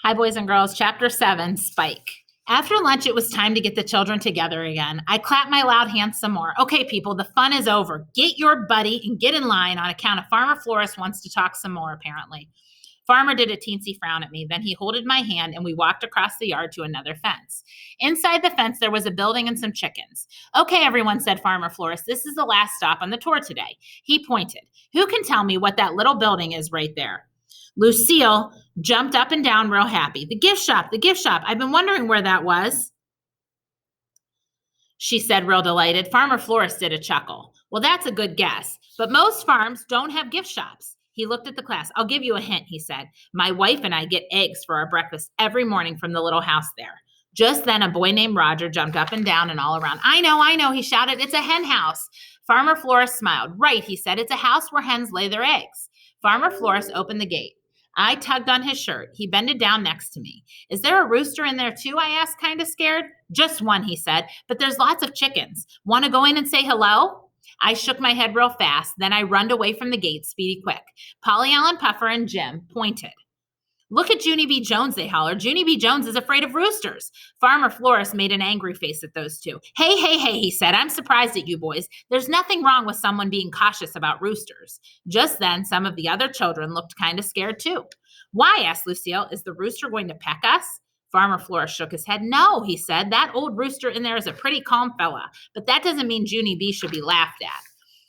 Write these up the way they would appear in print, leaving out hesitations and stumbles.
Hi, boys and girls. Chapter 7, Spike. After lunch, it was time to get the children together again. I clapped my loud hands some more. Okay, people, the fun is over. Get your buddy and get in line on account of Farmer Flores wants to talk some more, apparently. Farmer did a teensy frown at me. Then he holded my hand and we walked across the yard to another fence. Inside the fence, there was a building and some chickens. Okay, everyone, said Farmer Flores. This is the last stop on the tour today. He pointed. Who can tell me what that little building is right there? Lucille jumped up and down real happy. The gift shop, the gift shop. I've been wondering where that was, she said real delighted. Farmer Flores did a chuckle. Well, that's a good guess, but most farms don't have gift shops. He looked at the class. I'll give you a hint, he said. My wife and I get eggs for our breakfast every morning from the little house there. Just then, a boy named Roger jumped up and down and all around. I know, he shouted. It's a hen house. Farmer Flores smiled. Right, he said. It's a house where hens lay their eggs. Farmer Flores opened the gate. I tugged on his shirt. He bended down next to me. Is there a rooster in there too? I asked, kind of scared. Just one, he said, but there's lots of chickens. Want to go in and say hello? I shook my head real fast. Then I runned away from the gate, speedy quick. Polly Allen Puffer and Jim pointed. Look at Junie B. Jones, they hollered. Junie B. Jones is afraid of roosters. Farmer Flores made an angry face at those two. Hey, he said. I'm surprised at you boys. There's nothing wrong with someone being cautious about roosters. Just then, some of the other children looked kind of scared too. Why, asked Lucille, is the rooster going to peck us? Farmer Flores shook his head. No, he said. That old rooster in there is a pretty calm fella, but that doesn't mean Junie B. should be laughed at.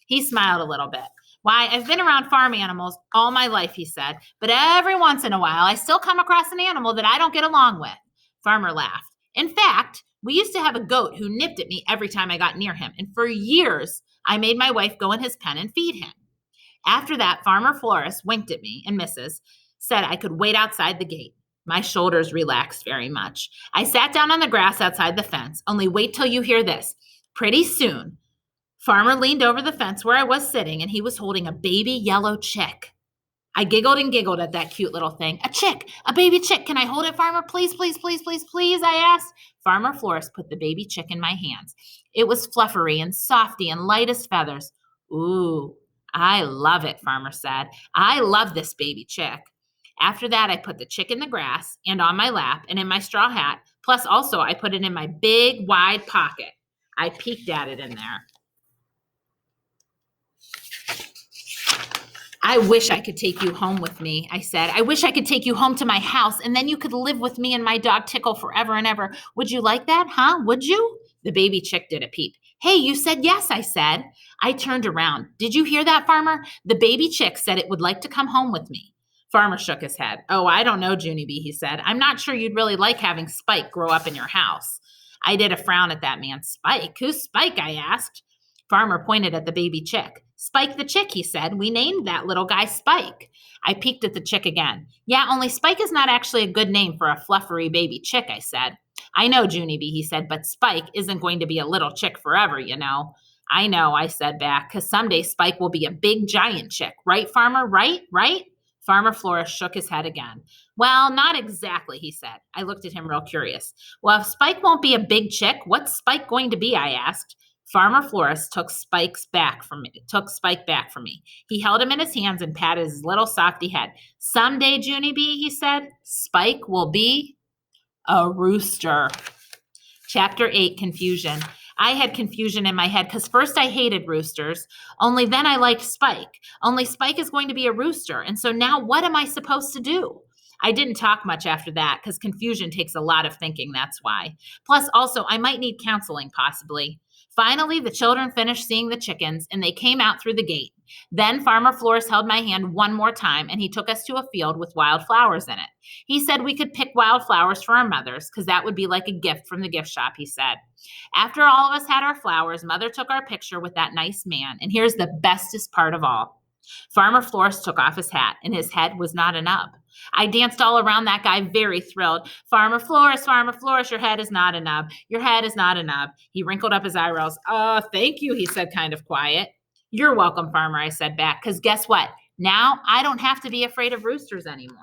He smiled a little bit. Why, I've been around farm animals all my life, he said, but every once in a while, I still come across an animal that I don't get along with. Farmer laughed. In fact, we used to have a goat who nipped at me every time I got near him, and for years, I made my wife go in his pen and feed him. After that, Farmer Flores winked at me, and Mrs. said I could wait outside the gate. My shoulders relaxed very much. I sat down on the grass outside the fence. Only wait till you hear this. Pretty soon, Farmer leaned over the fence where I was sitting, and he was holding a baby yellow chick. I giggled and giggled at that cute little thing. A chick, a baby chick. Can I hold it, Farmer? Please, please, please, please, please, I asked. Farmer Flores put the baby chick in my hands. It was fluffery and softy and light as feathers. Ooh, I love it, Farmer said. I love this baby chick. After that, I put the chick in the grass and on my lap and in my straw hat. Plus, also, I put it in my big, wide pocket. I peeked at it in there. I wish I could take you home with me, I said. I wish I could take you home to my house, and then you could live with me and my dog Tickle forever and ever. Would you like that, huh? Would you? The baby chick did a peep. Hey, you said yes, I said. I turned around. Did you hear that, Farmer? The baby chick said it would like to come home with me. Farmer shook his head. Oh, I don't know, Junie B., he said. I'm not sure you'd really like having Spike grow up in your house. I did a frown at that man. Spike? Who's Spike? I asked. Farmer pointed at the baby chick. Spike the chick, he said. We named that little guy Spike. I peeked at the chick again. Yeah, only Spike is not actually a good name for a fluffery baby chick, I said. I know, Junie B., he said, but Spike isn't going to be a little chick forever, you know. I know, I said back, because someday Spike will be a big giant chick. Right, Farmer? Right? Farmer Flores shook his head again. Well, not exactly, he said. I looked at him real curious. Well, if Spike won't be a big chick, what's Spike going to be, I asked. Farmer Flores took Spike back from me. He held him in his hands and patted his little softy head. Someday, Junie B., he said, Spike will be a rooster. Chapter 8, Confusion. I had confusion in my head because first I hated roosters, only then I liked Spike. Only Spike is going to be a rooster, and so now what am I supposed to do? I didn't talk much after that because confusion takes a lot of thinking, that's why. Plus, also, I might need counseling, possibly. Finally, the children finished seeing the chickens, and they came out through the gate. Then Farmer Flores held my hand one more time, and he took us to a field with wild flowers in it. He said we could pick wild flowers for our mothers, because that would be like a gift from the gift shop, he said. After all of us had our flowers, Mother took our picture with that nice man, and here's the bestest part of all. Farmer Flores took off his hat, and his head was not a nub. I danced all around that guy, very thrilled. Farmer Flores, your head is not a nub. Your head is not a nub. He wrinkled up his eyebrows. Thank you, he said, kind of quiet. You're welcome, Farmer, I said back, because guess what? Now I don't have to be afraid of roosters anymore.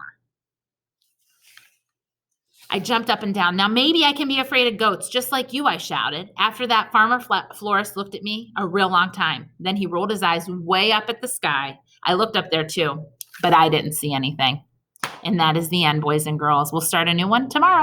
I jumped up and down. Now maybe I can be afraid of goats, just like you, I shouted. After that, Farmer Flores looked at me a real long time. Then he rolled his eyes way up at the sky. I looked up there too, but I didn't see anything. And that is the end, boys and girls. We'll start a new one tomorrow.